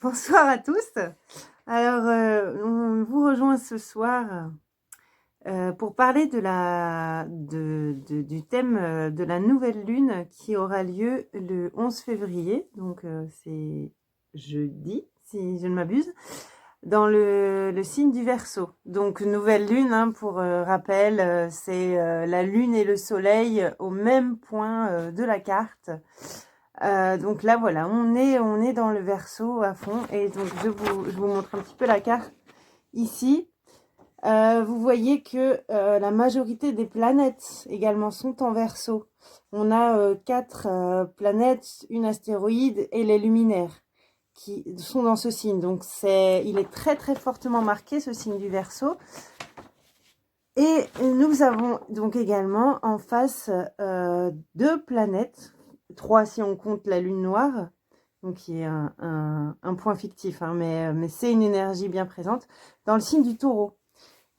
Bonsoir à tous. Alors, on vous rejoint ce soir pour parler du thème de la nouvelle lune qui aura lieu le 11 février. Donc, c'est jeudi, si je ne m'abuse, dans le signe du Verseau. Donc, nouvelle lune, hein, pour rappel, c'est la lune et le soleil au même point de la carte. Donc là, voilà, on est dans le Verseau à fond. Et donc, je vous montre un petit peu la carte ici. Vous voyez que la majorité des planètes également sont en Verseau. On a 4 planètes, une astéroïde et les luminaires qui sont dans ce signe. Donc, il est très très fortement marqué, ce signe du Verseau. Et nous avons donc également en face 2 planètes, 3 si on compte la lune noire, donc qui est un point fictif, hein, mais c'est une énergie bien présente, dans le signe du Taureau.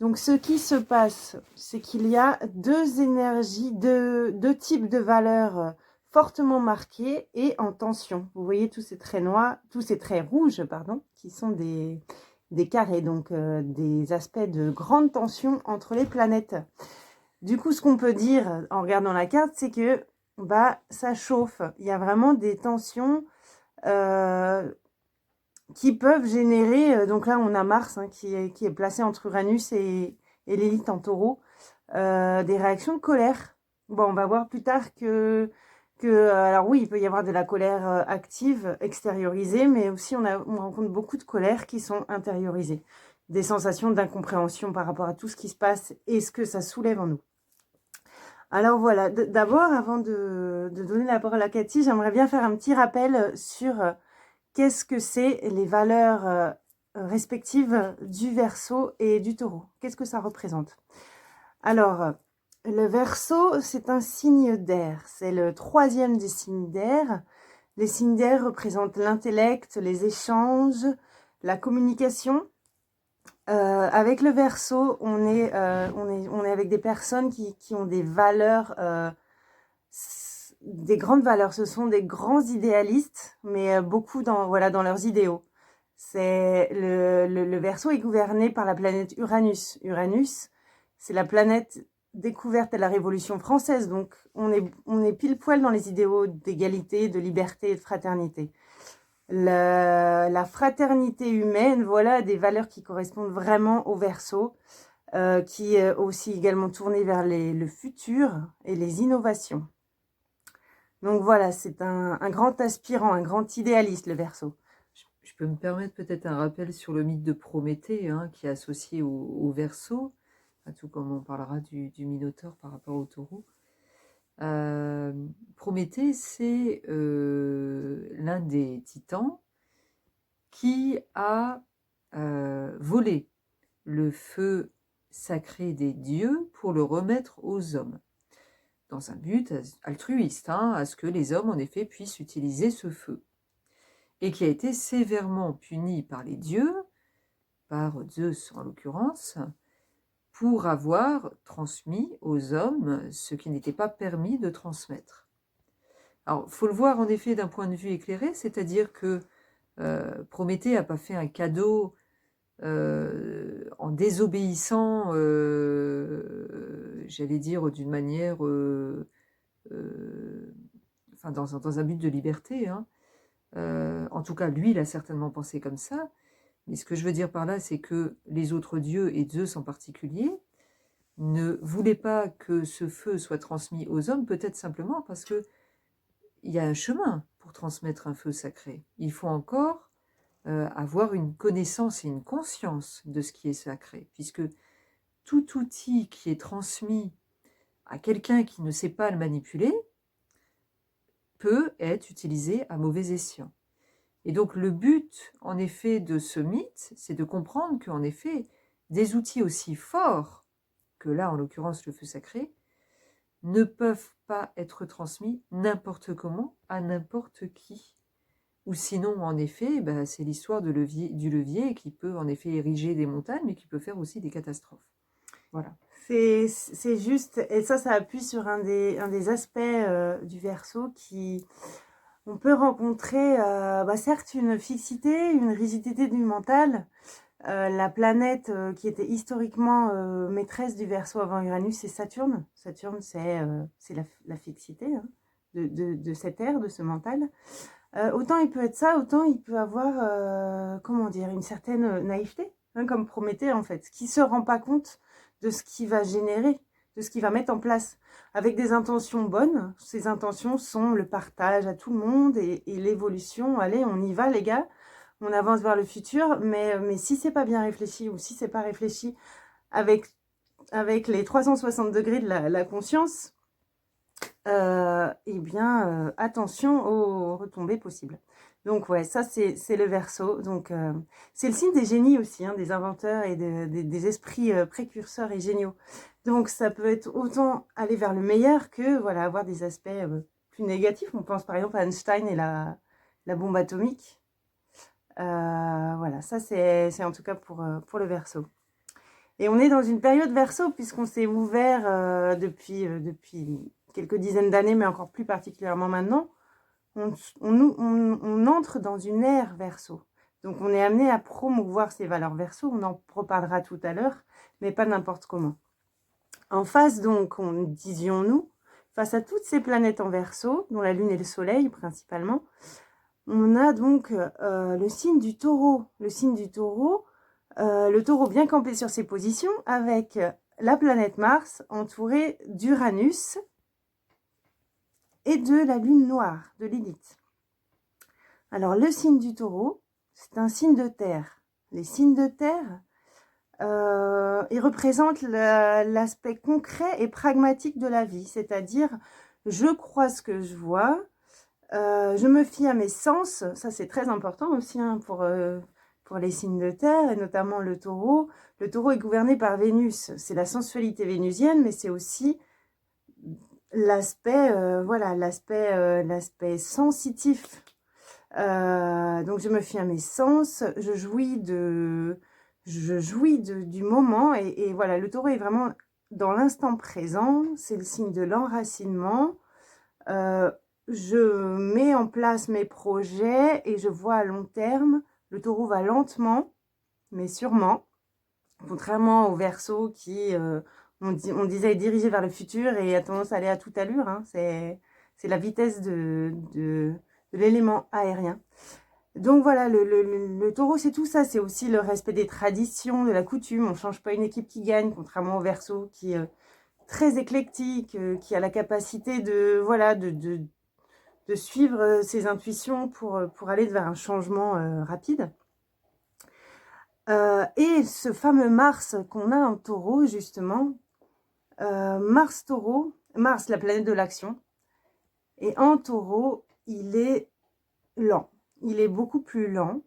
Donc ce qui se passe, c'est qu'il y a 2 énergies, deux types de valeurs fortement marquées et en tension. Vous voyez tous ces traits noirs, tous ces traits rouges, pardon, qui sont des carrés, donc des aspects de grande tension entre les planètes. Du coup, ce qu'on peut dire en regardant la carte, c'est que ça chauffe. Il y a vraiment des tensions qui peuvent générer, donc là on a Mars hein, qui est placé entre Uranus et l'élite en Taureau, des réactions de colère. Bon, on va voir plus tard alors oui, il peut y avoir de la colère active, extériorisée, mais aussi on rencontre beaucoup de colères qui sont intériorisées. Des sensations d'incompréhension par rapport à tout ce qui se passe et ce que ça soulève en nous. Alors voilà, d'abord, avant de donner la parole à Cathy, j'aimerais bien faire un petit rappel sur qu'est-ce que c'est les valeurs respectives du Verseau et du Taureau. Qu'est-ce que ça représente? Alors, le Verseau, c'est un signe d'air. C'est le 3e des signes d'air. Les signes d'air représentent l'intellect, les échanges, la communication. Avec le Verseau, on est avec des personnes qui ont des valeurs, des grandes valeurs. Ce sont des grands idéalistes, mais beaucoup dans leurs idéaux. C'est le Verseau est gouverné par la planète Uranus. Uranus, c'est la planète découverte à la Révolution française. Donc, on est pile poil dans les idéaux d'égalité, de liberté et de fraternité. La fraternité humaine, voilà des valeurs qui correspondent vraiment au Verseau, qui est aussi également tournée vers le futur et les innovations. Donc voilà, c'est un grand aspirant, un grand idéaliste, le Verseau. Je peux me permettre peut-être un rappel sur le mythe de Prométhée, hein, qui est associé au Verseau, tout comme on parlera du Minotaure par rapport au Taureau. Prométhée, c'est l'un des titans qui a volé le feu sacré des dieux pour le remettre aux hommes, dans un but altruiste, hein, à ce que les hommes en effet puissent utiliser ce feu, et qui a été sévèrement puni par les dieux, par Zeus en l'occurrence, pour avoir transmis aux hommes ce qui n'était pas permis de transmettre. Alors, il faut le voir en effet d'un point de vue éclairé, c'est-à-dire que Prométhée n'a pas fait un cadeau en désobéissant, j'allais dire d'une manière, enfin dans un but de liberté, hein. En tout cas, lui, il a certainement pensé comme ça. Mais ce que je veux dire par là, c'est que les autres dieux, et Zeus en particulier, ne voulaient pas que ce feu soit transmis aux hommes, peut-être simplement parce que il y a un chemin pour transmettre un feu sacré. Il faut encore avoir une connaissance et une conscience de ce qui est sacré, puisque tout outil qui est transmis à quelqu'un qui ne sait pas le manipuler peut être utilisé à mauvais escient. Et donc le but, en effet, de ce mythe, c'est de comprendre qu'en effet, des outils aussi forts que là, en l'occurrence, le feu sacré, ne peuvent pas être transmis n'importe comment à n'importe qui. Ou sinon, en effet, c'est l'histoire du levier qui peut en effet ériger des montagnes, mais qui peut faire aussi des catastrophes. Voilà. C'est juste, et ça appuie sur un des aspects du Verseau qui, on peut rencontrer, certes, une fixité, une rigidité du mental. La planète qui était historiquement maîtresse du Verseau avant Uranus, c'est Saturne. Saturne, c'est la fixité hein, de cette ère, de ce mental. Autant il peut être ça, autant il peut avoir, comment dire, une certaine naïveté, hein, comme Prométhée en fait, qui se rend pas compte de ce qu'il va générer, de ce qu'il va mettre en place, avec des intentions bonnes. Ces intentions sont le partage à tout le monde et l'évolution. Allez, on y va les gars, on avance vers le futur, mais si c'est pas bien réfléchi ou si c'est pas réfléchi avec les 360 degrés de la conscience, eh bien, attention aux retombées possibles. Donc ouais, ça c'est le Verseau. Donc c'est le signe des génies aussi, hein, des inventeurs et des esprits précurseurs et géniaux. Donc ça peut être autant aller vers le meilleur que voilà avoir des aspects plus négatifs. On pense par exemple à Einstein et la bombe atomique. Voilà, ça c'est en tout cas pour le Verseau. Et on est dans une période Verseau puisqu'on s'est ouvert depuis quelques dizaines d'années, mais encore plus particulièrement maintenant. On entre dans une ère Verseau. Donc on est amené à promouvoir ces valeurs Verseau. On en reparlera tout à l'heure, mais pas n'importe comment. En face, donc, disions-nous, face à toutes ces planètes en Verseau, dont la Lune et le Soleil principalement, on a donc le signe du Taureau. Le signe du Taureau, le Taureau bien campé sur ses positions, avec la planète Mars entourée d'Uranus et de la Lune noire, de Lilith. Alors, le signe du Taureau, c'est un signe de terre. Les signes de terre, ils représentent l'aspect concret et pragmatique de la vie, c'est-à-dire, je crois ce que je vois, je me fie à mes sens, ça c'est très important aussi hein, pour les signes de terre, et notamment le Taureau. Le Taureau est gouverné par Vénus, c'est la sensualité vénusienne, mais c'est aussi l'aspect l'aspect sensitif. Donc je me fie à mes sens, je jouis du moment et voilà, le Taureau est vraiment dans l'instant présent, c'est le signe de l'enracinement. Je mets en place mes projets et je vois à long terme. Le Taureau va lentement, mais sûrement, contrairement au Verseau qui, on disait, est dirigé vers le futur et a tendance à aller à toute allure. Hein. C'est la vitesse de l'élément aérien. Donc voilà, le Taureau, c'est tout ça. C'est aussi le respect des traditions, de la coutume. On ne change pas une équipe qui gagne, contrairement au Verseau qui est très éclectique, qui a la capacité de suivre ses intuitions pour aller vers un changement rapide. Et ce fameux Mars qu'on a en Taureau, justement, Mars-Taureau, Mars, la planète de l'action, et en Taureau, il est lent. Il est beaucoup plus lent.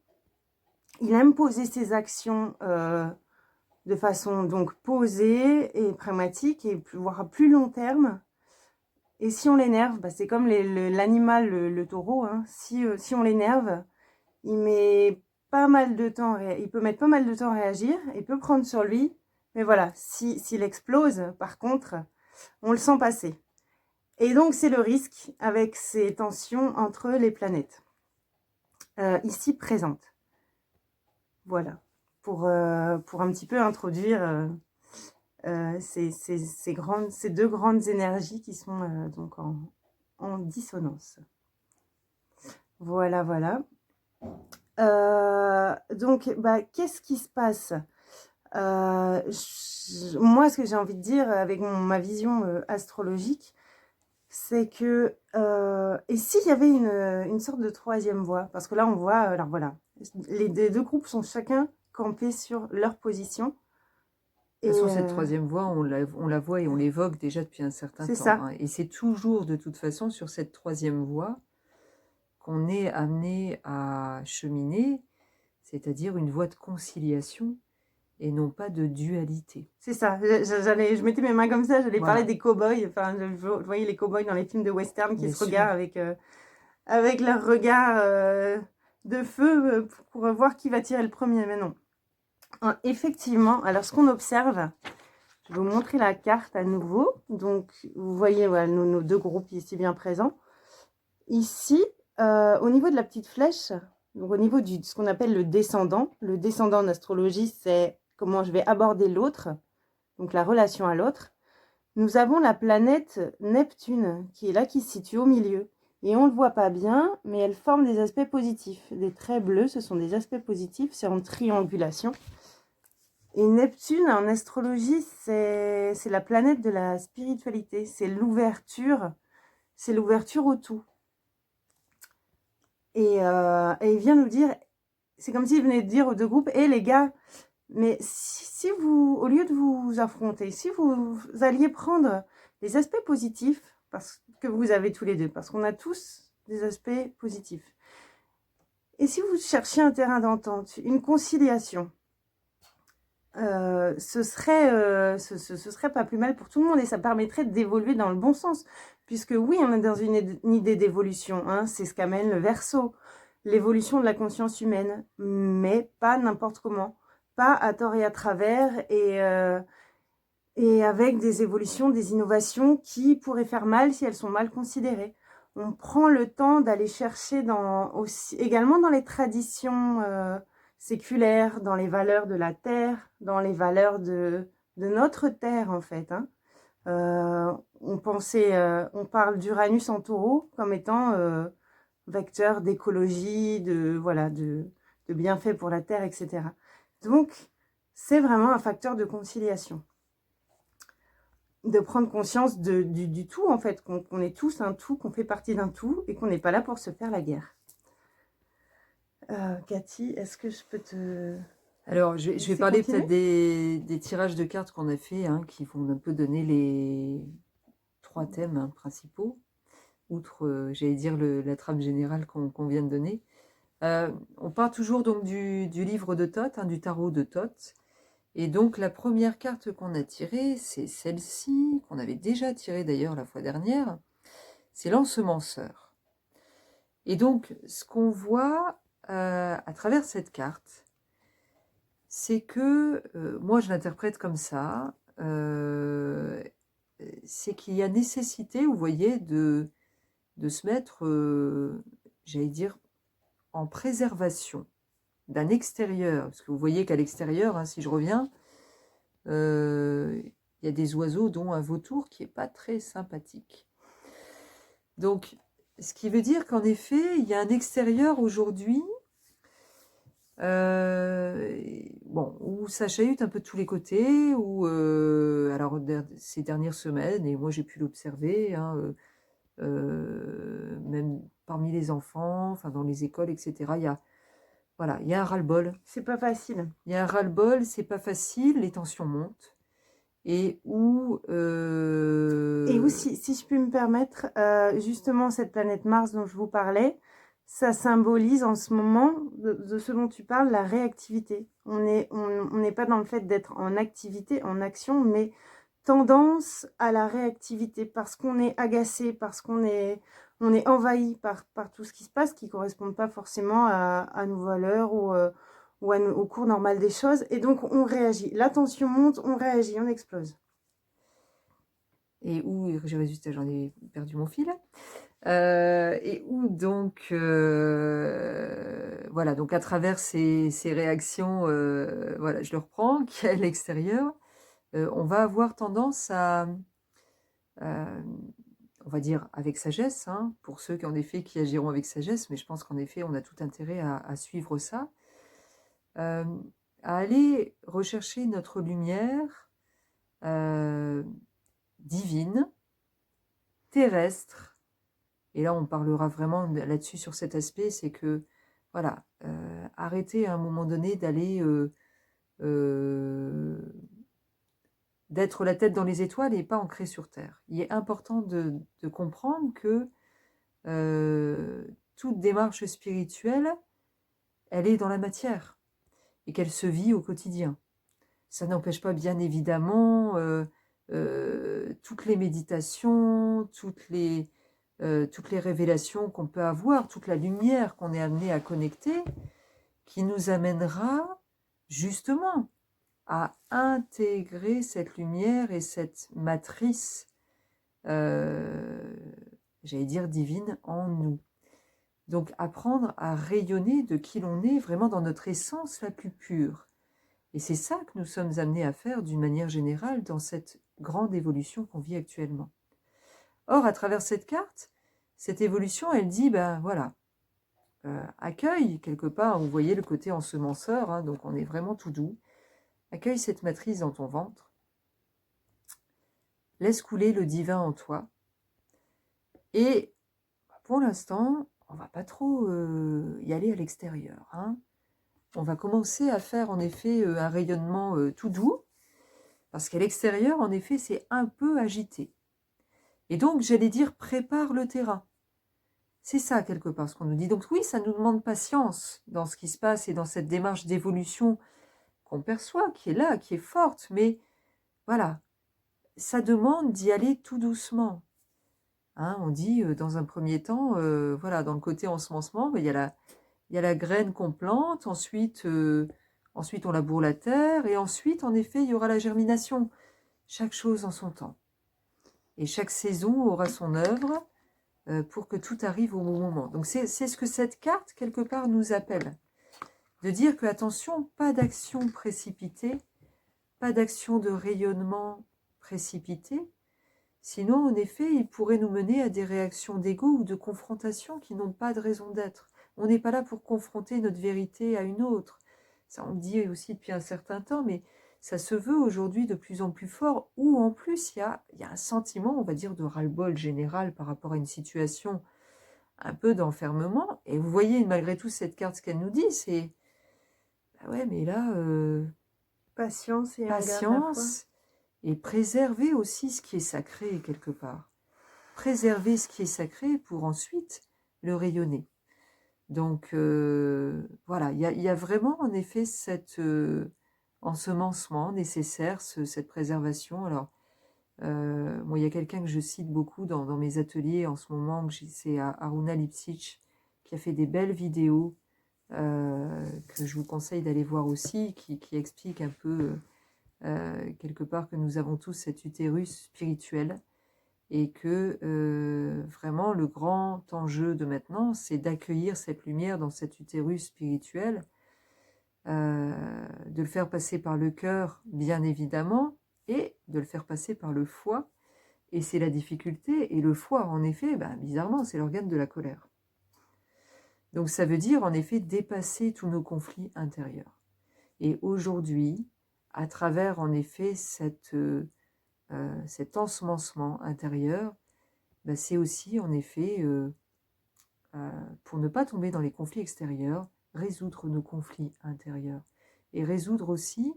Il aime poser ses actions de façon donc posée et pragmatique, et voire à plus long terme. Et si on l'énerve, c'est comme l'animal, le taureau, hein. Si on l'énerve, il met pas mal de temps, il peut mettre pas mal de temps à réagir, il peut prendre sur lui, mais voilà, s'il explose, par contre, on le sent passer. Et donc, c'est le risque avec ces tensions entre les planètes, ici présentes. Voilà, pour un petit peu introduire ces deux grandes énergies qui sont donc en dissonance. Voilà, voilà. Donc, qu'est-ce qui se passe moi, ce que j'ai envie de dire avec ma vision astrologique, c'est que et s'il y avait une sorte de troisième voie, parce que là on voit, alors voilà, les deux groupes sont chacun campés sur leur position. De toute façon, cette troisième voie, on la voit et on l'évoque déjà depuis un certain temps. Ça. Hein. Et c'est toujours, de toute façon, sur cette troisième voie qu'on est amené à cheminer, c'est-à-dire une voie de conciliation et non pas de dualité. C'est ça. Je mettais mes mains comme ça, j'allais parler des cow-boys. Enfin, je voyais les cow-boys dans les films de western qui se regardent avec leur regard de feu pour voir qui va tirer le premier. Mais non. Effectivement, alors ce qu'on observe, je vais vous montrer la carte à nouveau. Donc, vous voyez voilà, nos deux groupes ici bien présents. Ici, Au niveau de la petite flèche, donc au niveau de ce qu'on appelle le descendant en astrologie, c'est comment je vais aborder l'autre, donc la relation à l'autre. Nous avons la planète Neptune qui est là, qui se situe au milieu. Et on ne le voit pas bien, mais elle forme des aspects positifs. Des traits bleus, ce sont des aspects positifs, c'est en triangulation. Et Neptune, en astrologie, c'est la planète de la spiritualité, c'est l'ouverture au tout. Et il vient nous dire, c'est comme s'il venait de dire aux deux groupes, hé les gars, mais si vous, au lieu de vous affronter, si vous alliez prendre les aspects positifs, parce que vous avez tous les deux, parce qu'on a tous des aspects positifs, et si vous cherchiez un terrain d'entente, une conciliation, ce serait pas plus mal pour tout le monde et ça permettrait d'évoluer dans le bon sens. Puisque oui, on est dans une idée d'évolution, hein, c'est ce qu'amène le Verseau, l'évolution de la conscience humaine, mais pas n'importe comment, pas à tort et à travers et avec des évolutions, des innovations qui pourraient faire mal si elles sont mal considérées. On prend le temps d'aller chercher également dans les traditions séculaires, dans les valeurs de la terre, dans les valeurs de notre terre en fait. Hein. On parle d'Uranus en taureau comme étant vecteur d'écologie, de bienfaits pour la terre, etc. Donc, c'est vraiment un facteur de conciliation. De prendre conscience du tout, en fait, qu'on est tous un tout, qu'on fait partie d'un tout et qu'on n'est pas là pour se faire la guerre. Cathy, est-ce que je peux te... Alors, je vais parler peut-être des tirages de cartes qu'on a fait, hein, qui vont un peu donner les 3 thèmes principaux, outre, j'allais dire, la trame générale qu'on vient de donner. On part toujours donc du livre de Thoth, hein, du tarot de Thoth. Et donc, la première carte qu'on a tirée, c'est celle-ci, qu'on avait déjà tirée d'ailleurs la fois dernière. C'est l'ensemenceur. Et donc, ce qu'on voit à travers cette carte, c'est que, moi je l'interprète comme ça, c'est qu'il y a nécessité, vous voyez, de se mettre, j'allais dire, en préservation d'un extérieur. Parce que vous voyez qu'à l'extérieur, hein, si je reviens, il y a des oiseaux, dont un vautour qui n'est pas très sympathique. Donc, ce qui veut dire qu'en effet, il y a un extérieur aujourd'hui, où ça chahute un peu de tous les côtés, alors ces dernières semaines, et moi j'ai pu l'observer, hein, même parmi les enfants, enfin dans les écoles, etc., il y a un ras-le-bol. C'est pas facile. Il y a un ras-le-bol, c'est pas facile, les tensions montent. Et où si je puis me permettre, justement cette planète Mars dont je vous parlais, ça symbolise en ce moment, de ce dont tu parles, la réactivité. On n'est pas dans le fait d'être en activité, en action, mais tendance à la réactivité parce qu'on est agacé, parce qu'on est envahi par tout ce qui se passe qui ne correspond pas forcément à nos valeurs ou au cours normal des choses. Et donc, on réagit. La tension monte, on réagit, on explose. Et où, j'ai résisté, j'en ai perdu mon fil. Et où donc, voilà, donc à travers ces réactions, voilà, je le reprends, qui est à l'extérieur, on va avoir tendance à, on va dire avec sagesse, hein, pour ceux qui en effet qui agiront avec sagesse, mais je pense qu'en effet on a tout intérêt à suivre ça, à aller rechercher notre lumière divine, terrestre. Et là, on parlera vraiment là-dessus, sur cet aspect, c'est que, voilà, arrêter à un moment donné d'aller, d'être la tête dans les étoiles et pas ancré sur Terre. Il est important de comprendre que toute démarche spirituelle, elle est dans la matière et qu'elle se vit au quotidien. Ça n'empêche pas, bien évidemment, toutes les méditations, toutes les révélations qu'on peut avoir, toute la lumière qu'on est amené à connecter, qui nous amènera justement à intégrer cette lumière et cette matrice, j'allais dire divine, en nous. Donc apprendre à rayonner de qui l'on est vraiment dans notre essence la plus pure. Et c'est ça que nous sommes amenés à faire d'une manière générale dans cette grande évolution qu'on vit actuellement. Or, à travers cette carte, cette évolution, elle dit, ben voilà, accueille quelque part, vous voyez le côté ensemenceur, hein, donc on est vraiment tout doux, accueille cette matrice dans ton ventre, laisse couler le divin en toi, et pour l'instant, on va pas trop y aller à l'extérieur, hein. On va commencer à faire en effet un rayonnement tout doux, parce qu'à l'extérieur, en effet, c'est un peu agité. Et donc, j'allais dire, prépare le terrain. C'est ça, quelque part, ce qu'on nous dit. Donc oui, ça nous demande patience dans ce qui se passe et dans cette démarche d'évolution qu'on perçoit, qui est là, qui est forte, mais voilà, ça demande d'y aller tout doucement. Hein, on dit, dans un premier temps, voilà, dans le côté ensemencement, il y a la graine qu'on plante, ensuite on laboure la terre, et ensuite, en effet, il y aura la germination. Chaque chose en son temps. Et chaque saison aura son œuvre pour que tout arrive au bon moment. Donc c'est ce que cette carte, quelque part, nous appelle. De dire que, attention, pas d'action précipitée, pas d'action de rayonnement précipité, sinon, en effet, il pourrait nous mener à des réactions d'ego ou de confrontation qui n'ont pas de raison d'être. On n'est pas là pour confronter notre vérité à une autre. Ça, on le dit aussi depuis un certain temps, mais ça se veut aujourd'hui de plus en plus fort, où en plus il y a un sentiment, on va dire, de ras-le-bol général par rapport à une situation un peu d'enfermement. Et vous voyez, malgré tout, cette carte, ce qu'elle nous dit, c'est bah ouais, mais là, Patience et patience, et préserver aussi ce qui est sacré, quelque part. Préserver ce qui est sacré pour ensuite le rayonner. Donc, voilà, il y a vraiment, en effet, cet ensemencement nécessaire, cette préservation. Alors, bon, il y a quelqu'un que je cite beaucoup dans mes ateliers en ce moment, c'est Aruna Lipsitch, qui a fait des belles vidéos que je vous conseille d'aller voir aussi, qui explique un peu, quelque part, que nous avons tous cet utérus spirituel et que vraiment le grand enjeu de maintenant, c'est d'accueillir cette lumière dans cet utérus spirituel, de le faire passer par le cœur, bien évidemment, et de le faire passer par le foie. Et c'est la difficulté. Et le foie, en effet, ben, bizarrement, c'est l'organe de la colère. Donc ça veut dire, en effet, dépasser tous nos conflits intérieurs. Et aujourd'hui, à travers, en effet, cet ensemencement intérieur, ben, c'est aussi, en effet, pour ne pas tomber dans les conflits extérieurs, résoudre nos conflits intérieurs. Et résoudre aussi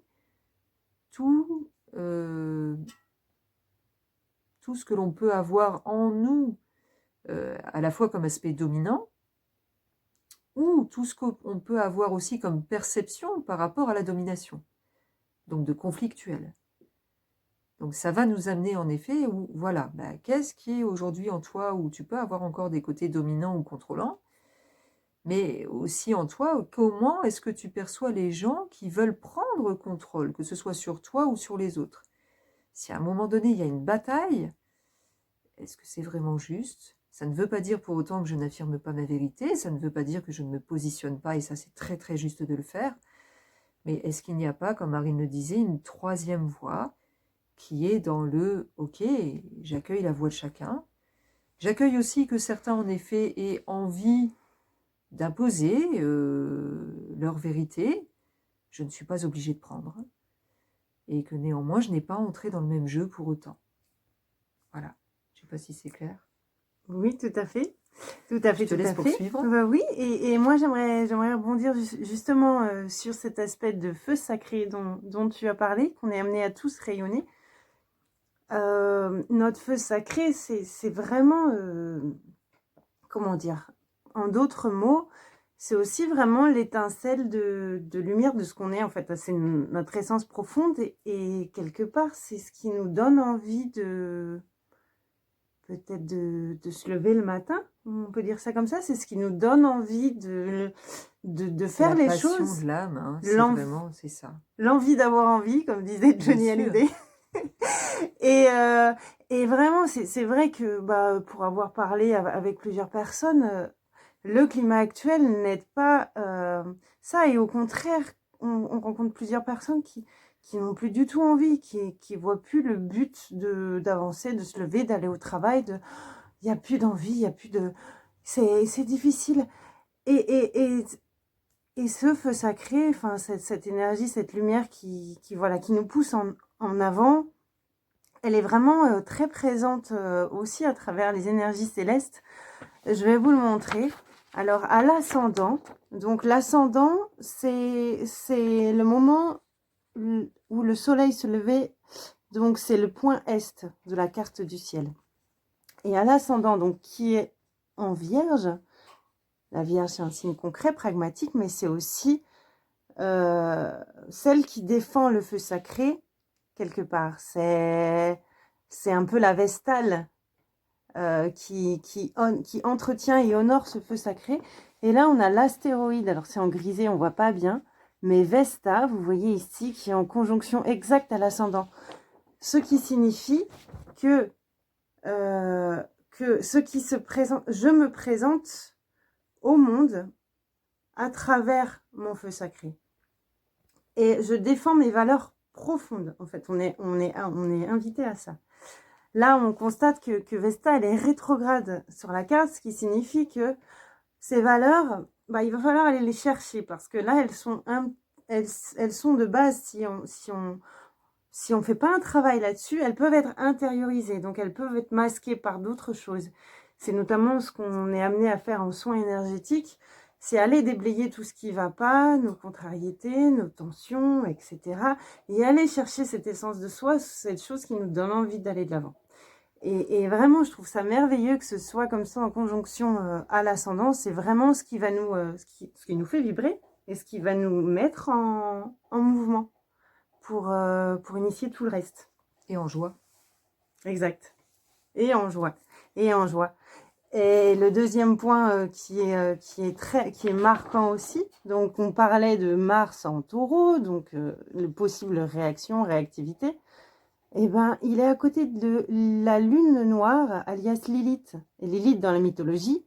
tout ce que l'on peut avoir en nous, à la fois comme aspect dominant, ou tout ce qu'on peut avoir aussi comme perception par rapport à la domination, donc de conflictuel. Donc ça va nous amener en effet, où voilà, bah, qu'est-ce qui est aujourd'hui en toi, où tu peux avoir encore des côtés dominants ou contrôlants, mais aussi en toi, comment est-ce que tu perçois les gens qui veulent prendre contrôle, que ce soit sur toi ou sur les autres. Si à un moment donné il y a une bataille, est-ce que c'est vraiment juste ? Ça ne veut pas dire pour autant que je n'affirme pas ma vérité, ça ne veut pas dire que je ne me positionne pas, et ça c'est très très juste de le faire, mais est-ce qu'il n'y a pas, comme Marine le disait, une troisième voie qui est dans le « ok, j'accueille la voix de chacun ». J'accueille aussi que certains, en effet, aient envie d'imposer leur vérité. Je ne suis pas obligée de prendre. Et que néanmoins, je n'ai pas entré dans le même jeu pour autant. Voilà. Je ne sais pas si c'est clair. Oui, tout à fait. Tout à fait, je te laisse poursuivre. Bah oui, et moi j'aimerais rebondir justement sur cet aspect de feu sacré dont tu as parlé, qu'on est amené à tous rayonner. Notre feu sacré, c'est vraiment, comment dire, en d'autres mots, c'est aussi vraiment l'étincelle de lumière de ce qu'on est en fait. C'est notre essence profonde et quelque part, c'est ce qui nous donne envie peut-être de se lever le matin, on peut dire ça comme ça, c'est ce qui nous donne envie de faire les choses. C'est la passion de l'âme, hein, c'est vraiment, c'est ça. L'envie d'avoir envie, comme disait Johnny Hallyday. Et vraiment, c'est vrai que pour avoir parlé avec plusieurs personnes, le climat actuel n'aide pas ça, et au contraire, on rencontre plusieurs personnes qui n'ont plus du tout envie, qui voient plus le but d'avancer, de se lever, d'aller au travail, il y a plus d'envie, il y a plus de... C'est difficile. Et, et, et, et ce feu sacré, enfin, cette énergie, cette lumière voilà, qui nous pousse en avant, elle est vraiment très présente aussi à travers les énergies célestes. Je vais vous le montrer. Alors, à l'ascendant, donc l'ascendant, c'est le moment où le soleil se levait, donc c'est le point est de la carte du ciel. Et à l'ascendant, donc qui est en Vierge, la Vierge c'est un signe concret, pragmatique, mais c'est aussi celle qui défend le feu sacré, quelque part. C'est un peu la Vestale qui entretient et honore ce feu sacré. Et là, on a l'astéroïde, alors c'est en grisé, on voit pas bien, mais Vesta, vous voyez ici, qui est en conjonction exacte à l'ascendant. Ce qui signifie que ce qui se présente, je me présente au monde à travers mon feu sacré. Et je défends mes valeurs profondes. En fait, on est invité à ça. Là, on constate que Vesta, elle est rétrograde sur la carte, ce qui signifie que ces valeurs, il va falloir aller les chercher parce que là, elles sont de base, si on fait pas un travail là-dessus, elles peuvent être intériorisées, donc elles peuvent être masquées par d'autres choses. C'est notamment ce qu'on est amené à faire en soins énergétiques, c'est aller déblayer tout ce qui va pas, nos contrariétés, nos tensions, etc. Et aller chercher cette essence de soi, cette chose qui nous donne envie d'aller de l'avant. Et vraiment, je trouve ça merveilleux que ce soit comme ça en conjonction à l'ascendant. C'est vraiment ce qui va nous, ce qui nous fait vibrer et ce qui va nous mettre en mouvement pour initier tout le reste. Et en joie. Exact. Et en joie. Et en joie. Et le deuxième point qui est marquant aussi, donc on parlait de Mars en taureau, donc le possible réaction, réactivité, eh ben, il est à côté de la lune noire, alias Lilith. Et Lilith, dans la mythologie,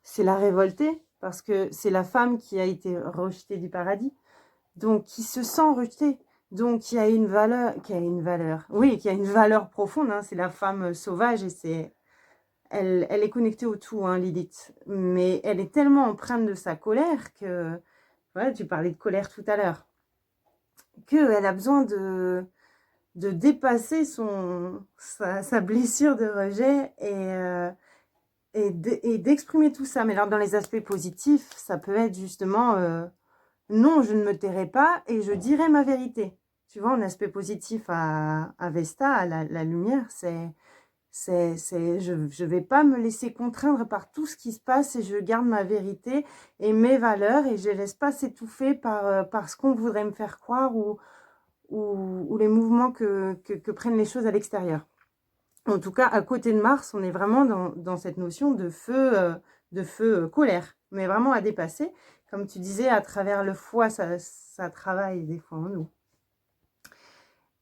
c'est la révoltée, parce que c'est la femme qui a été rejetée du paradis, donc qui se sent rejetée. Donc, qui a une valeur, oui, qui a une valeur profonde, hein, c'est la femme sauvage et elle est connectée au tout, hein, Lilith. Mais elle est tellement empreinte de sa colère que, voilà, tu parlais de colère tout à l'heure, qu'elle a besoin de dépasser sa blessure de rejet et d'exprimer tout ça. Mais alors, dans les aspects positifs, ça peut être justement non, je ne me tairai pas et je dirai ma vérité. Tu vois, un aspect positif à Vesta, à la lumière, je vais pas me laisser contraindre par tout ce qui se passe et je garde ma vérité et mes valeurs et je laisse pas s'étouffer par ce qu'on voudrait me faire croire ou les mouvements que prennent les choses à l'extérieur. En tout cas, à côté de Mars, on est vraiment dans cette notion de feu colère, mais vraiment à dépasser. Comme tu disais, à travers le foie, ça travaille des fois en nous.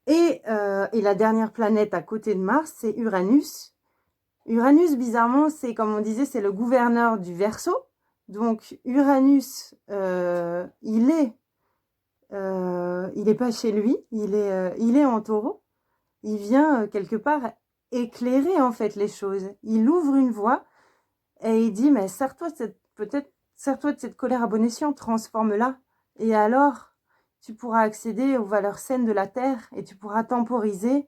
Et la dernière planète à côté de Mars, c'est Uranus. Uranus, bizarrement, c'est comme on disait, c'est le gouverneur du Verseau. Donc Uranus, il est pas chez lui, il est en Taureau. Il vient quelque part éclairer en fait les choses. Il ouvre une voie et il dit mais sers-toi de cette colère à bon escient, transforme-la. Et alors, tu pourras accéder aux valeurs saines de la terre et tu pourras temporiser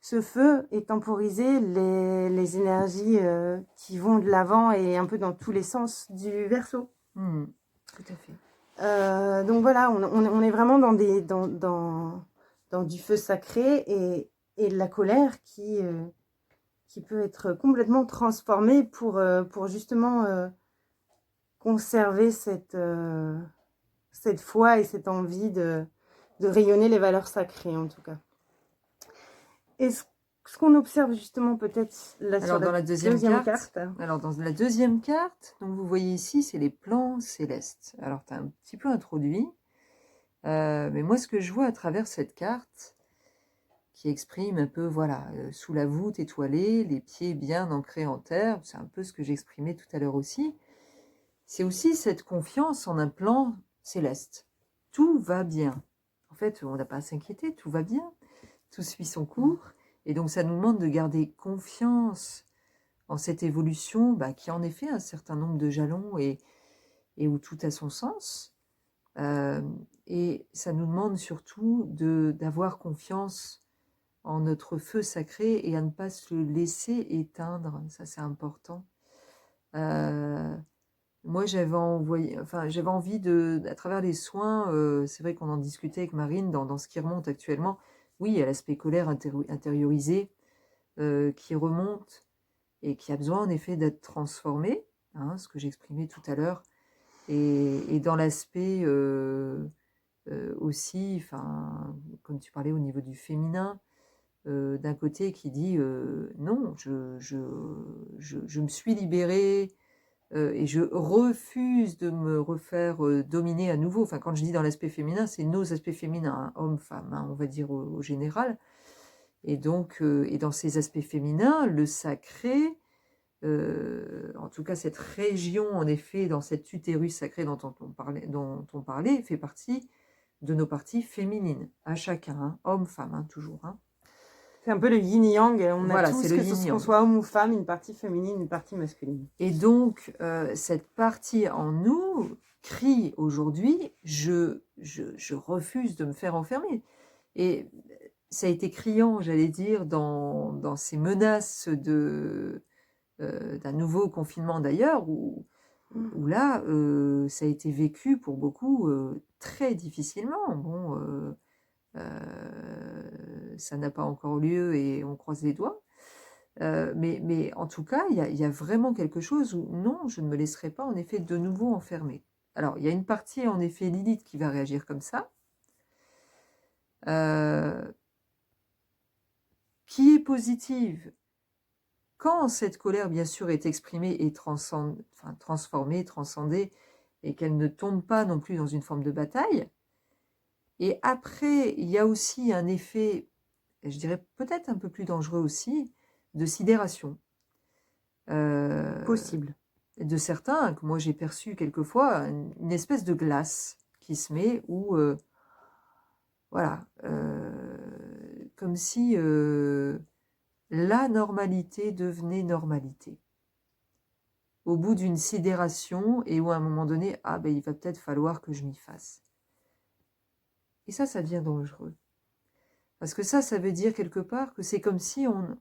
ce feu et temporiser les énergies qui vont de l'avant et un peu dans tous les sens du Verseau. Tout à fait. Donc voilà, on est vraiment dans du feu sacré et de la colère qui peut être complètement transformée pour justement conserver cette foi et cette envie de rayonner les valeurs sacrées en tout cas. Et ce qu'on observe justement peut-être là sur dans la deuxième carte. Alors dans la deuxième carte, donc vous voyez ici, c'est les plans célestes. Alors tu as un petit peu introduit, mais moi ce que je vois à travers cette carte, qui exprime un peu, voilà, sous la voûte étoilée, les pieds bien ancrés en terre, c'est un peu ce que j'exprimais tout à l'heure aussi. c'est aussi cette confiance en un plan céleste. Tout va bien. En fait, on n'a pas à s'inquiéter, tout va bien, tout suit son cours. Et donc, ça nous demande de garder confiance en cette évolution qui a en effet un certain nombre de jalons et où tout a son sens. Et ça nous demande surtout d'avoir confiance en notre feu sacré et à ne pas se laisser éteindre. Ça, c'est important. Moi, j'avais envie à travers les soins, c'est vrai qu'on en discutait avec Marine dans ce qui remonte actuellement. Oui, il y a l'aspect colère intériorisé qui remonte et qui a besoin en effet d'être transformé, hein, ce que j'exprimais tout à l'heure. Et dans l'aspect aussi, comme tu parlais au niveau du féminin, d'un côté qui dit non, je me suis libérée et je refuse de me refaire dominer à nouveau. Enfin, quand je dis dans l'aspect féminin, c'est nos aspects féminins, hein, hommes, femmes, hein, on va dire au général. Et donc, et dans ces aspects féminins, le sacré, en tout cas cette région, en effet, dans cet utérus sacré dont on parlait, fait partie de nos parties féminines, à chacun, hein, homme, femme, hein, toujours. Hein. C'est un peu le yin-yang, on a Voilà, tous, c'est le qu'on soit homme ou femme, une partie féminine, une partie masculine. Et donc, cette partie en nous crie aujourd'hui, je refuse de me faire enfermer. Et ça a été criant, j'allais dire, dans ces menaces d'un nouveau confinement d'ailleurs, où là, ça a été vécu pour beaucoup très difficilement. Bon, ça n'a pas encore lieu et on croise les doigts. Mais en tout cas, il y a vraiment quelque chose où non, je ne me laisserai pas en effet de nouveau enfermer. Alors, il y a une partie en effet Lilith qui va réagir comme ça, qui est positive quand cette colère, bien sûr, est exprimée et transformée, transcendée, et qu'elle ne tombe pas non plus dans une forme de bataille. Et après, il y a aussi un effet, je dirais peut-être un peu plus dangereux aussi, de sidération. Possible. De certains, que moi j'ai perçu quelquefois, une espèce de glace qui se met où, voilà, comme si la normalité devenait normalité. Au bout d'une sidération et où à un moment donné, il va peut-être falloir que je m'y fasse. Et ça devient dangereux. Parce que ça veut dire quelque part que c'est comme si on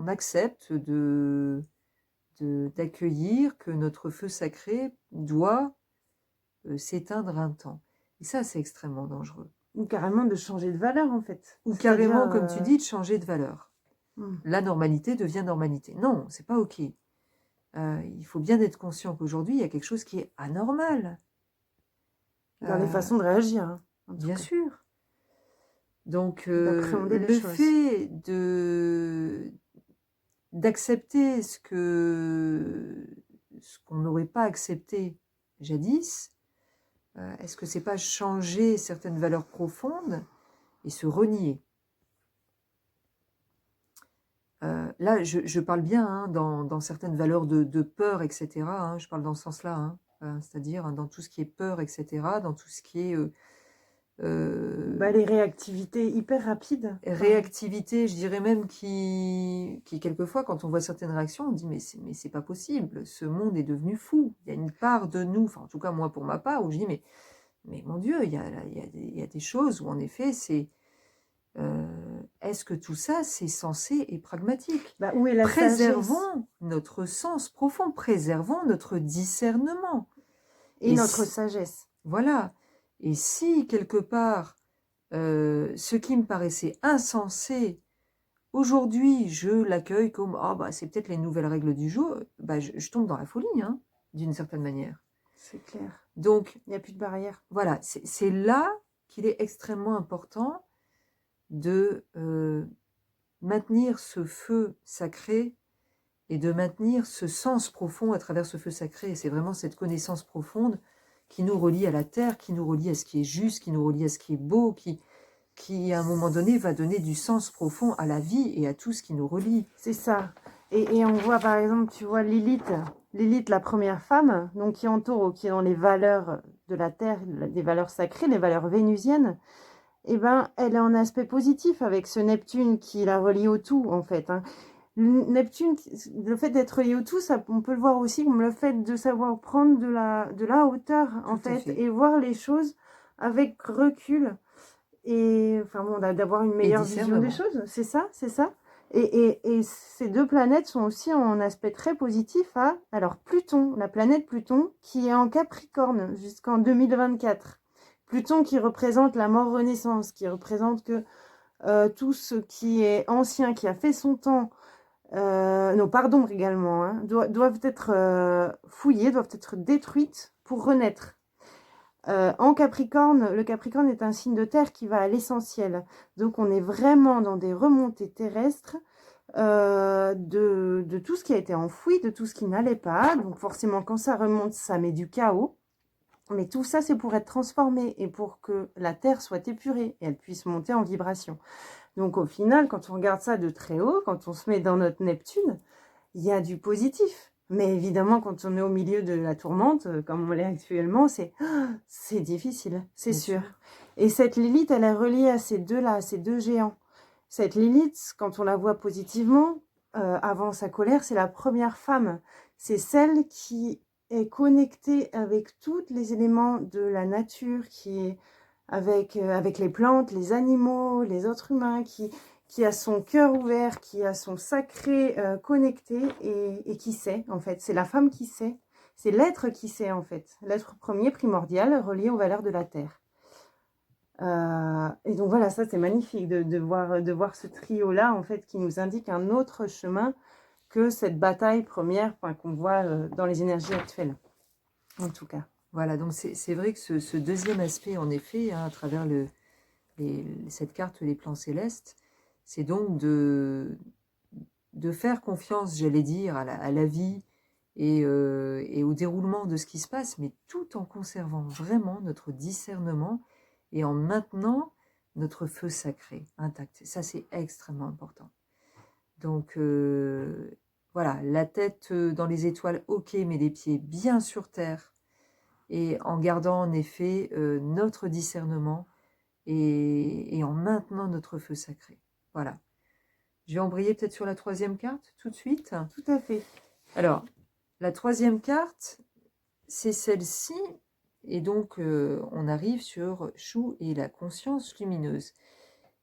accepte d'accueillir que notre feu sacré doit s'éteindre un temps. Et ça, c'est extrêmement dangereux. Ou carrément de changer de valeur, en fait. Ou carrément, comme tu dis, de changer de valeur. Hmm. La normalité devient normalité. Non, c'est pas OK. Il faut bien être conscient qu'aujourd'hui, il y a quelque chose qui est anormal. Dans les façons de réagir. Hein, bien sûr. Donc, le fait d'accepter ce qu'on n'aurait pas accepté jadis, est-ce que c'est pas changer certaines valeurs profondes et se renier? Là, je parle bien hein, dans certaines valeurs de peur, etc. Hein, je parle dans ce sens-là, hein, c'est-à-dire dans tout ce qui est peur, etc., dans tout ce qui est... les réactivités hyper rapides. Réactivité, je dirais même qui quelquefois, quand on voit certaines réactions, on dit mais c'est pas possible, ce monde est devenu fou. Il y a une part de nous, enfin en tout cas moi pour ma part, où je dis mais mon Dieu, il y a des choses où en effet c'est... est-ce que tout ça c'est sensé et pragmatique? Où est la préservons sagesse notre sens profond, préservons notre discernement. Et notre sagesse. Voilà. Et si quelque part, ce qui me paraissait insensé, aujourd'hui je l'accueille comme c'est peut-être les nouvelles règles du jeu, je tombe dans la folie, hein, d'une certaine manière. C'est clair. Donc, il n'y a plus de barrière. Voilà, c'est là qu'il est extrêmement important de maintenir ce feu sacré et de maintenir ce sens profond à travers ce feu sacré. Et c'est vraiment cette connaissance profonde qui nous relie à la terre, qui nous relie à ce qui est juste, qui nous relie à ce qui est beau, qui à un moment donné va donner du sens profond à la vie et à tout ce qui nous relie. C'est ça. Et on voit par exemple, tu vois Lilith, la première femme, donc qui est en taureau, qui est dans les valeurs de la terre, des valeurs sacrées, les valeurs vénusiennes. Eh ben, elle est en aspect positif avec ce Neptune qui la relie au tout, en fait. Hein. Neptune, le fait d'être lié au tout, ça, on peut le voir aussi comme le fait de savoir prendre de la hauteur, en Tout à fait, fait. et voir les choses avec recul. Et enfin bon, d'avoir une Et meilleure vision des discernement. choses, c'est ça, c'est ça. Et ces deux planètes sont aussi en aspect très positif à, alors Pluton, la planète Pluton, qui est en Capricorne jusqu'en 2024. Pluton qui représente la mort-renaissance, qui représente que tout ce qui est ancien, qui a fait son temps, non, pardon également, hein, doivent être fouillées, doivent être détruites pour renaître. En Capricorne, le Capricorne est un signe de terre qui va à l'essentiel. Donc on est vraiment dans des remontées terrestres de tout ce qui a été enfoui, de tout ce qui n'allait pas. Donc forcément, quand ça remonte, ça met du chaos. Mais tout ça, c'est pour être transformé et pour que la Terre soit épurée et elle puisse monter en vibration. Donc au final, quand on regarde ça de très haut, quand on se met dans notre Neptune, il y a du positif. Mais évidemment, quand on est au milieu de la tourmente, comme on l'est actuellement, c'est difficile, c'est Bien sûr. sûr. Et cette Lilith, elle est reliée à ces deux-là, à ces deux géants. Cette Lilith, quand on la voit positivement, avant sa colère, c'est la première femme. C'est celle qui est connectée avec tous les éléments de la nature, qui est avec les plantes, les animaux, les autres humains, qui a son cœur ouvert, qui a son sacré connecté et qui sait, en fait. C'est la femme qui sait. C'est l'être qui sait, en fait. L'être premier, primordial, relié aux valeurs de la Terre. Et donc voilà, ça c'est magnifique de voir ce trio-là, en fait, qui nous indique un autre chemin que cette bataille première qu'on voit dans les énergies actuelles, en tout cas. Voilà, donc c'est vrai que ce deuxième aspect, en effet, hein, à travers cette carte, les plans célestes, c'est donc de faire confiance, j'allais dire, à la vie et au déroulement de ce qui se passe, mais tout en conservant vraiment notre discernement et en maintenant notre feu sacré intact. Ça, c'est extrêmement important. Donc, voilà, la tête dans les étoiles, ok, mais les pieds bien sur terre, et en gardant en effet notre discernement et en maintenant notre feu sacré. Voilà. Je vais embrayer peut-être sur la troisième carte tout de suite. Tout à fait. Alors, la troisième carte, c'est celle-ci, et donc on arrive sur Chou et la conscience lumineuse.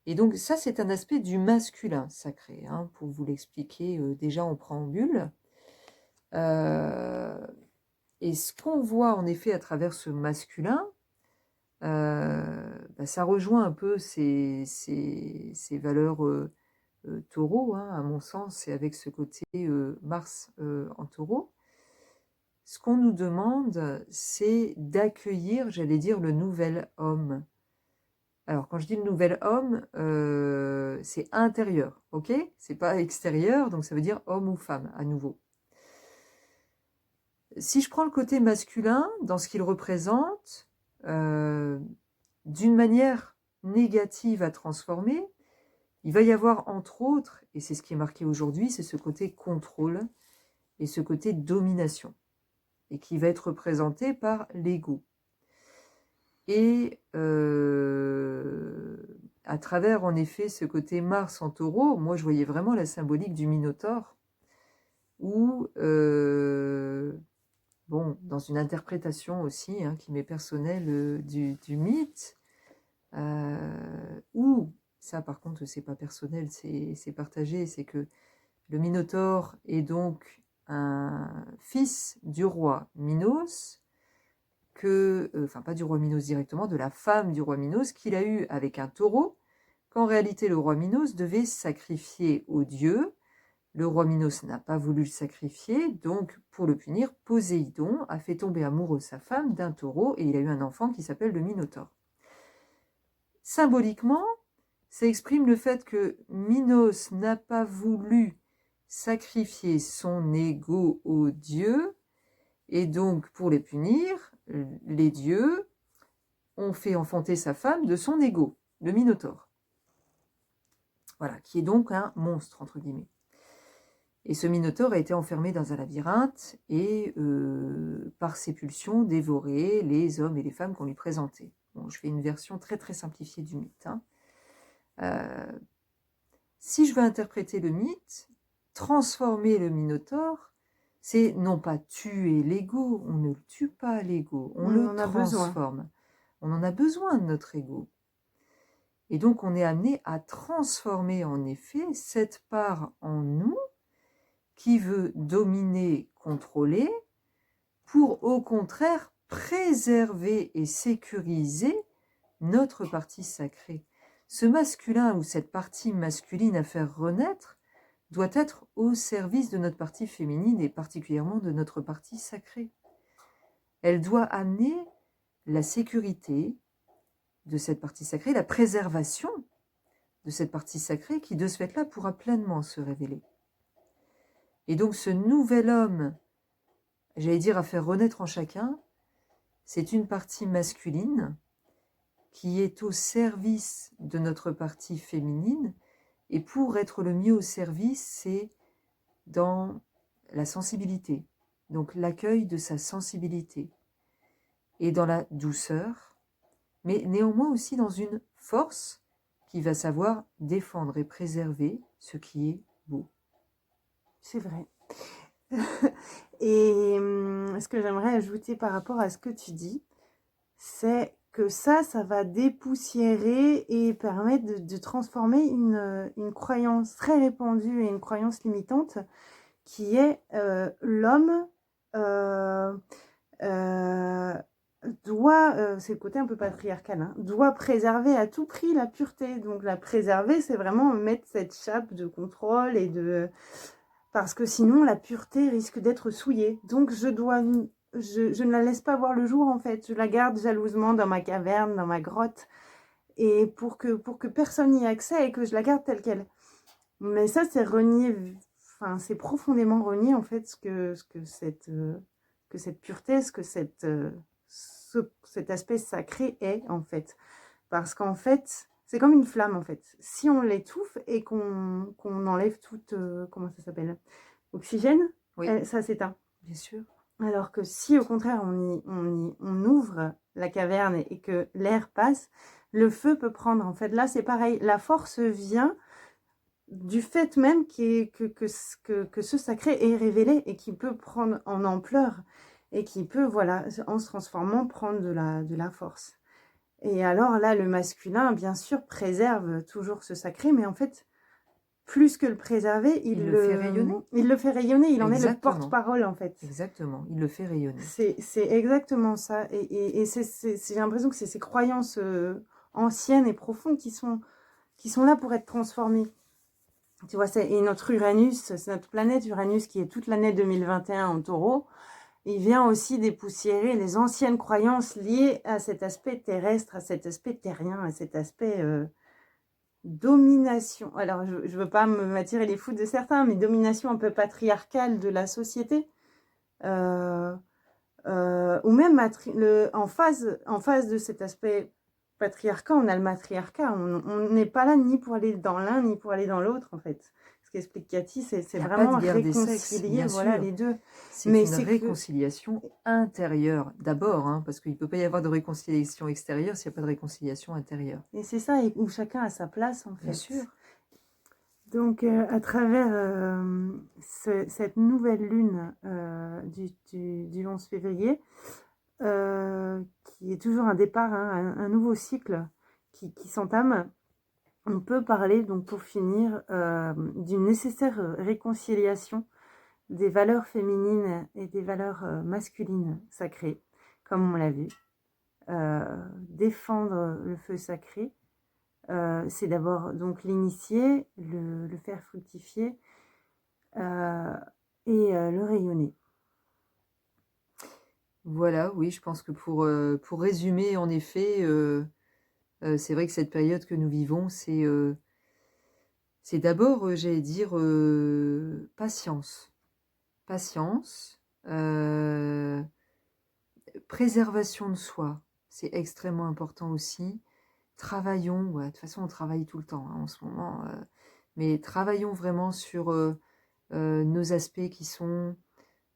Et donc ça, c'est un aspect du masculin sacré, hein, pour vous l'expliquer déjà en préambule. Et ce qu'on voit en effet à travers ce masculin, ça rejoint un peu ces valeurs taureau, hein, à mon sens, c'est avec ce côté Mars en taureau. Ce qu'on nous demande, c'est d'accueillir, j'allais dire, le nouvel homme. Alors, quand je dis le nouvel homme, c'est intérieur, ok? C'est pas extérieur, donc ça veut dire homme ou femme, à nouveau. Si je prends le côté masculin, dans ce qu'il représente, d'une manière négative à transformer, il va y avoir entre autres, et c'est ce qui est marqué aujourd'hui, c'est ce côté contrôle et ce côté domination, et qui va être représenté par l'ego. Et à travers en effet ce côté Mars en taureau, moi je voyais vraiment la symbolique du Minotaure, où, bon, dans une interprétation aussi, hein, qui m'est personnelle du mythe, où, ça par contre c'est pas personnel, c'est partagé, c'est que le Minotaure est donc un fils du roi Minos, enfin pas du roi Minos directement, de la femme du roi Minos, qu'il a eu avec un taureau, qu'en réalité le roi Minos devait sacrifier aux dieux. Le roi Minos n'a pas voulu le sacrifier, donc pour le punir, Poséidon a fait tomber amoureux sa femme d'un taureau et il a eu un enfant qui s'appelle le Minotaure. Symboliquement, ça exprime le fait que Minos n'a pas voulu sacrifier son ego aux dieux, et donc pour les punir, les dieux ont fait enfanter sa femme de son ego, le Minotaure. Voilà, qui est donc un monstre, entre guillemets. Et ce Minotaure a été enfermé dans un labyrinthe et, par ses pulsions, dévoré les hommes et les femmes qu'on lui présentait. Bon, je fais une version très très simplifiée du mythe. Si je veux interpréter le mythe, transformer le Minotaure, c'est non pas tuer l'ego, on ne le tue pas l'ego, on le en a besoin. transforme. On en a besoin de notre ego. Et donc on est amené à transformer en effet cette part en nous qui veut dominer, contrôler, pour au contraire préserver et sécuriser notre partie sacrée. Ce masculin ou cette partie masculine à faire renaître doit être au service de notre partie féminine et particulièrement de notre partie sacrée. Elle doit amener la sécurité de cette partie sacrée, la préservation de cette partie sacrée qui de ce fait-là pourra pleinement se révéler. Et donc ce nouvel homme, j'allais dire à faire renaître en chacun, c'est une partie masculine qui est au service de notre partie féminine. Et pour être le mieux au service, c'est dans la sensibilité, donc l'accueil de sa sensibilité, et dans la douceur, mais néanmoins aussi dans une force qui va savoir défendre et préserver ce qui est beau. C'est vrai. Et ce que j'aimerais ajouter par rapport à ce que tu dis, c'est que ça va dépoussiérer et permettre de transformer une croyance très répandue et une croyance limitante qui est l'homme doit, c'est le côté un peu patriarcal, hein, doit préserver à tout prix la pureté. Donc la préserver, c'est vraiment mettre cette chape de contrôle et de... Parce que sinon, la pureté risque d'être souillée. Donc je ne la laisse pas voir le jour, en fait. Je la garde jalousement dans ma caverne, dans ma grotte, et pour que personne n'y ait accès et que je la garde telle qu'elle. Mais ça, c'est renier, enfin, c'est profondément renier, en fait, que cette pureté, cet aspect sacré est, en fait. Parce qu'en fait, c'est comme une flamme, en fait. Si on l'étouffe et qu'on enlève toute, comment ça s'appelle, oxygène, Oui, ça s'éteint. bien sûr. Alors que si, au contraire, on ouvre la caverne et que l'air passe, le feu peut prendre. En fait, là, c'est pareil. La force vient du fait même que ce sacré est révélé et qui peut prendre en ampleur et qui peut, voilà, en se transformant, prendre de la force. Et alors là, le masculin, bien sûr, préserve toujours ce sacré, mais en fait, plus que le préserver, il le fait rayonner. Il le fait rayonner, il en est le porte-parole, en fait. Exactement, il le fait rayonner. C'est exactement ça. Et j'ai l'impression que c'est ces croyances anciennes et profondes qui sont là pour être transformées. Tu vois, et notre Uranus, c'est notre planète Uranus qui est toute l'année 2021 en taureau. Il vient aussi dépoussiérer les anciennes croyances liées à cet aspect terrestre, à cet aspect terrien, à cet aspect domination. Alors, je ne veux pas m'attirer les foudres de certains, mais domination un peu patriarcale de la société. Ou même en face de cet aspect patriarcat, on a le matriarcat. On n'est pas là ni pour aller dans l'un, ni pour aller dans l'autre, en fait. Ce qu'explique Cathy, c'est vraiment réconcilier les deux. C'est une réconciliation intérieure, d'abord, hein, parce qu'il ne peut pas y avoir de réconciliation extérieure s'il n'y a pas de réconciliation intérieure. Et c'est ça, où chacun a sa place, en fait. Bien sûr. Donc, à travers cette nouvelle lune du 11 février, qui est toujours un départ, hein, un nouveau cycle qui s'entame, on peut parler, donc pour finir, d'une nécessaire réconciliation des valeurs féminines et des valeurs masculines sacrées, comme on l'a vu. Défendre le feu sacré, c'est d'abord donc l'initier, le faire fructifier et le rayonner. Voilà, oui, je pense que pour résumer, en effet, c'est vrai que cette période que nous vivons, c'est d'abord, j'allais dire, patience. Patience, préservation de soi, c'est extrêmement important aussi. Travaillons, ouais, de toute façon on travaille tout le temps, hein, en ce moment, mais travaillons vraiment sur nos aspects qui sont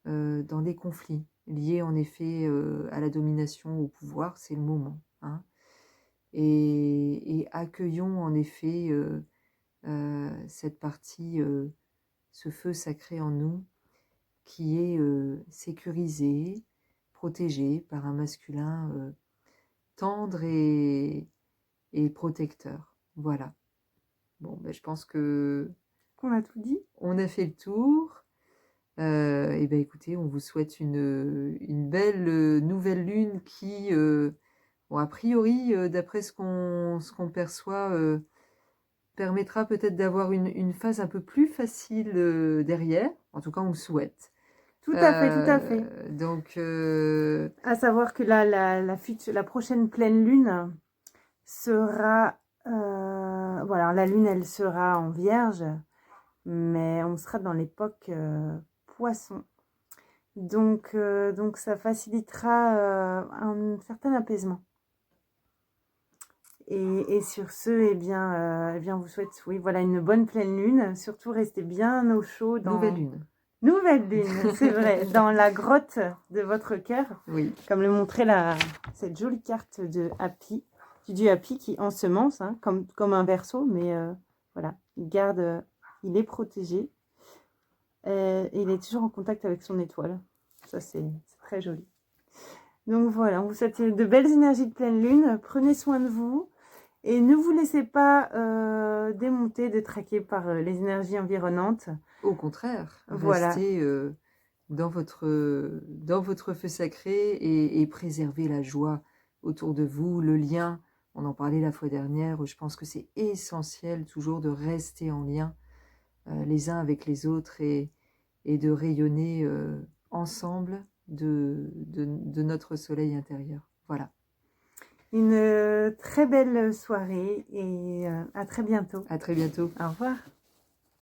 dans des conflits, liés en effet à la domination, au pouvoir, c'est le moment. Hein. Et accueillons en effet cette partie, ce feu sacré en nous, qui est sécurisé, protégé par un masculin tendre et protecteur. Voilà. Bon, ben, je pense que Qu'on a tout dit. on a fait le tour. Et ben écoutez, on vous souhaite une belle nouvelle lune qui, bon, a priori, d'après ce qu'on perçoit, permettra peut-être d'avoir une phase un peu plus facile derrière. En tout cas, on le souhaite. Tout à fait, tout à fait. Donc, À savoir que la prochaine pleine lune sera... voilà, la lune, elle sera en vierge, mais on sera dans l'époque poisson. Donc ça facilitera un certain apaisement. Et sur ce, eh bien, on vous souhaite, oui, voilà, une bonne pleine lune. Surtout, restez bien au chaud dans... nouvelle lune. Nouvelle lune, c'est vrai, dans la grotte de votre cœur. Oui. Comme le montrait cette jolie carte de Happy, du dieu Happy qui ensemence, hein, comme un verso, mais voilà, il est protégé. Et il est toujours en contact avec son étoile. Ça, c'est très joli. Donc voilà, on vous souhaite de belles énergies de pleine lune. Prenez soin de vous. Et ne vous laissez pas démonter, détraquer par les énergies environnantes. Au contraire, Voilà. restez dans votre feu sacré et préservez la joie autour de vous, le lien. On en parlait la fois dernière, je pense que c'est essentiel toujours de rester en lien les uns avec les autres et de rayonner ensemble de notre soleil intérieur. Voilà. Une très belle soirée et à très bientôt. À très bientôt. Au revoir.